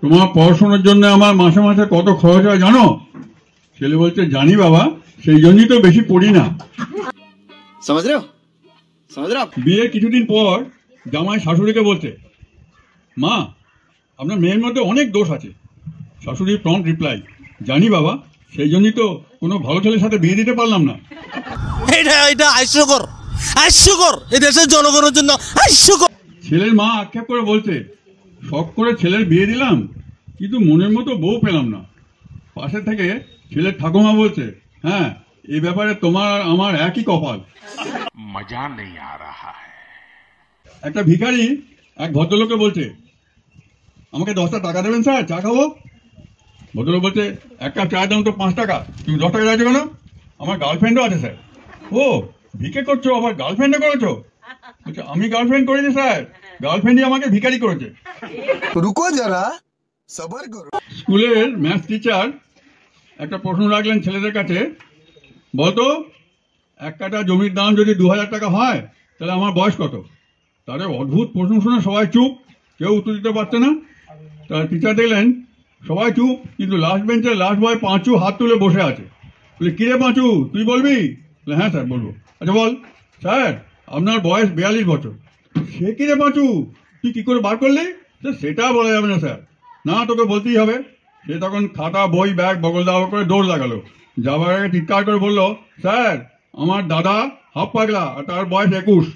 তোমার পড়াশোনার জন্য আমার মাসে মাসে কত খরচ হয় জানো? ছেলে বলছে জানি বাবা, সেই জন্যই তো বেশি পড়ি না। বিয়ের কিছুদিন পর জামাই শাশুড়িকে বলছে, মা আপনার মেয়ের মধ্যে অনেক দোষ আছে। শাশুড়ির প্রম্পট রিপ্লাই, জানি বাবা, সেই জন্যই তো কোনো ভালো ছেলের সাথে বিয়ে দিতে পারলাম না। এটা হাস্যকর, হাস্যকর, এই দেশের জনগণের জন্য হাস্যকর। ছেলের মা আক্ষেপ করে বলছে, শখ করে ছেলের বিয়ে দিলাম, কিন্তু মনের মতো বউ পেলাম না। পাশে থেকে ছেলের ঠাকুমা বলছে, হ্যাঁ এই ব্যাপারে তোমার আমার একই কপাল। মজা নেই আ রাহা হ্যায়। একটা ভিখারি এক ভদ্রলোককে বলছে, আমাকে 10টা টাকা দেবেন স্যার, চা খাবো। ভদ্রলোক বলছে, এক কাপ চায়ের দাম তো 5 টাকা, তুমি 10 টাকা চাইছো কেন? আমার গার্লফ্রেন্ডও আছে স্যার। ও ভিকে করছো, আবার গার্লফ্রেন্ডও করেছো? বলছে, আমি গার্লফ্রেন্ড করিনি স্যার, গার্লফ্রেন্ডই আমাকে ভিখারি করেছে। রুকো যারা, সবর করো। স্কুলের ম্যাথ টিচার একটা প্রশ্ন রাখলেন ছেলেদের কাছে, বলতো এক কাঠা জমির দাম যদি 2000 টাকা হয় তাহলে আমার বয়স কত? তাদের অদ্ভুত প্রশ্ন শুনে সবাই চুপ, কেউ উত্তর দিতে পারছে না। তার টিচার দেখলেন সবাই চুপ, কিন্তু লাস্ট বেঞ্চের লাস্ট বয় পাঁচু হাত তুলে বসে আছে। বলে, কিরে পাঁচু তুই বলবি? বলে, হ্যাঁ স্যার বলবো। আচ্ছা বল। স্যার আপনার বয়স 42 বছর। সে কিরে পাঁচু, তুই কি করে বার করলি? সেটা বলা যাবে না স্যার। না তোকে বলতেই হবে। সে তখন খাতা বই ব্যাগ বগল দাবা করে দৌড় লাগালো, যাবার আগে চিৎকার করে বললো, স্যার আমার দাদা হাফ পাগলা আর তার বয়স 21।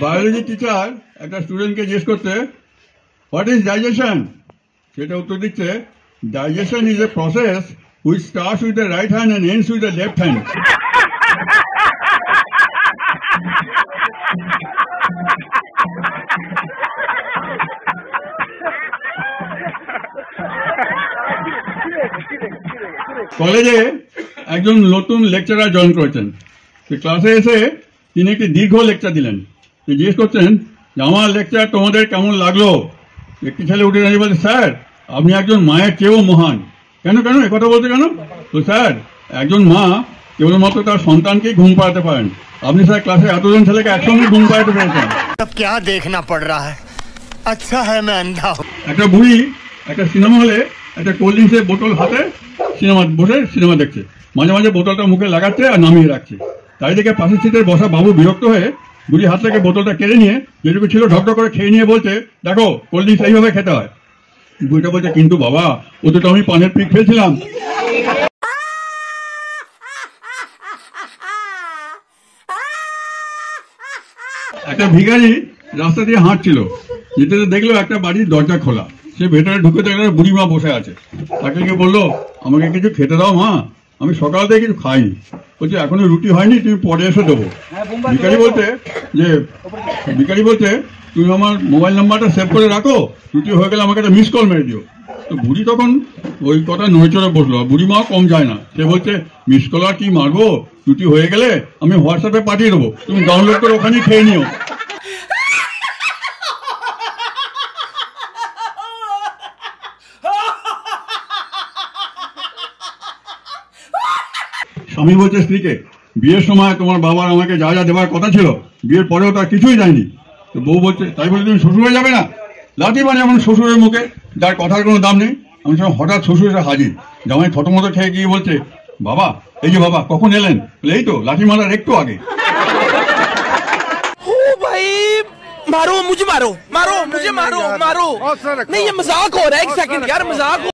বায়োলজি টিচার একটা স্টুডেন্টকে জিজ্ঞেস করতে, হোয়াট ইজ ডাইজেশন? সেটা উত্তর দিচ্ছে, digestion is a process which starts with the right hand and ends with the left hand. কলেজে একজন নতুন লেকচারার জয়েন করেছেন। ক্লাসে এসে তিনি একটি দীর্ঘ লেকচার দিলেন। জিজ্ঞেস করছেন যে আমার লেকচার তোমাদের কেমন লাগলো? একটি ছেলে উঠে দাঁড়িয়ে বলছে, স্যার আপনি একজন মায়ের চেয়েও মহান। কেন কেন একথা বলতে কেন? তো স্যার একজন মা কেবলমাত্র তার সন্তানকেই ঘুম পাড়াতে পারেন, আপনি স্যার ক্লাসে এতজন ছেলেকে একসঙ্গে ঘুম পাড়াতে পেরেছেন। क्या देखना पड़ रहा है? अच्छा है मैं अंधा हूं। একটা বুড়ি একটা সিনেমা হলে একটা কোল্ড ড্রিঙ্কসের বোতল হাতে বসে সিনেমা দেখছে, মাঝে মাঝে বোতলটা মুখে লাগাচ্ছে আর নামিয়ে রাখছে। তাই দেখে পাশের সিটের বসা বাবু বিরক্ত হয়ে বুড়ি হাত থেকে বোতলটা কেড়ে নিয়ে যেটুকু ছিল ঢকঢক করে খেয়ে নিয়ে বলছে, দেখো কোল্ড ড্রিঙ্কস এইভাবে খেতে হয়। বুড়িটা বলছে, কিন্তু বাবা ওতে তো আমি পানের পিক ফেলছিলাম। একটা ভিখারি রাস্তা দিয়ে হাঁটছিল, যেতে দেখলো একটা বাড়ির দরজা খোলা। সে ভেতরে ঢুকে দেখলো বুড়ি মা বসে আছে। তাকে গিয়ে বললো, আমাকে কিছু খেতে দাও মা, আমি সকাল থেকে কিছু খাইনি। বলছে, এখনো রুটি হয়নি, তুমি পরে এসে দেবো। ভিখারি বলছে তুমি আমার মোবাইল নাম্বারটা সেভ করে রাখো, রুটি হয়ে গেলে আমাকে একটা মিস কল মেরে দিও। তো বুড়ি তখন ওই কথা নড়ে চড়ে বসলো। বুড়ি মাও কম যায় না, সে বলছে, মিস কল আর কি মারবো, রুটি হয়ে গেলে আমি হোয়াটসঅ্যাপে পাঠিয়ে দেবো, তুমি ডাউনলোড করে ওখানেই খেয়ে নিও। স্বামী বলছে স্ত্রীকে, বিয়ের সময় তোমার বাবার আমাকে যা যা দেওয়ার কথা ছিল বিয়ের পরেও তার কিছুই দেয়নি। তো বউ বলছে, তাই বলে তুমি শ্বশুরে যাবে না? লাঠি মানে এমন শ্বশুরের মুখে যার কথার কোনো দাম নেই। আমি সব হঠাৎ শ্বশুর এসে হাজির। জামাই থতমত খেয়ে গিয়ে বলছে, বাবা এই যে বাবা কখন এলেন? এই তো লাঠি মারার একটু আগে। मारो मुझे, मारो मारो मुझे, मारो मारो। नहीं ये मजाक हो रहा है, एक सेकंड यार, मजाक।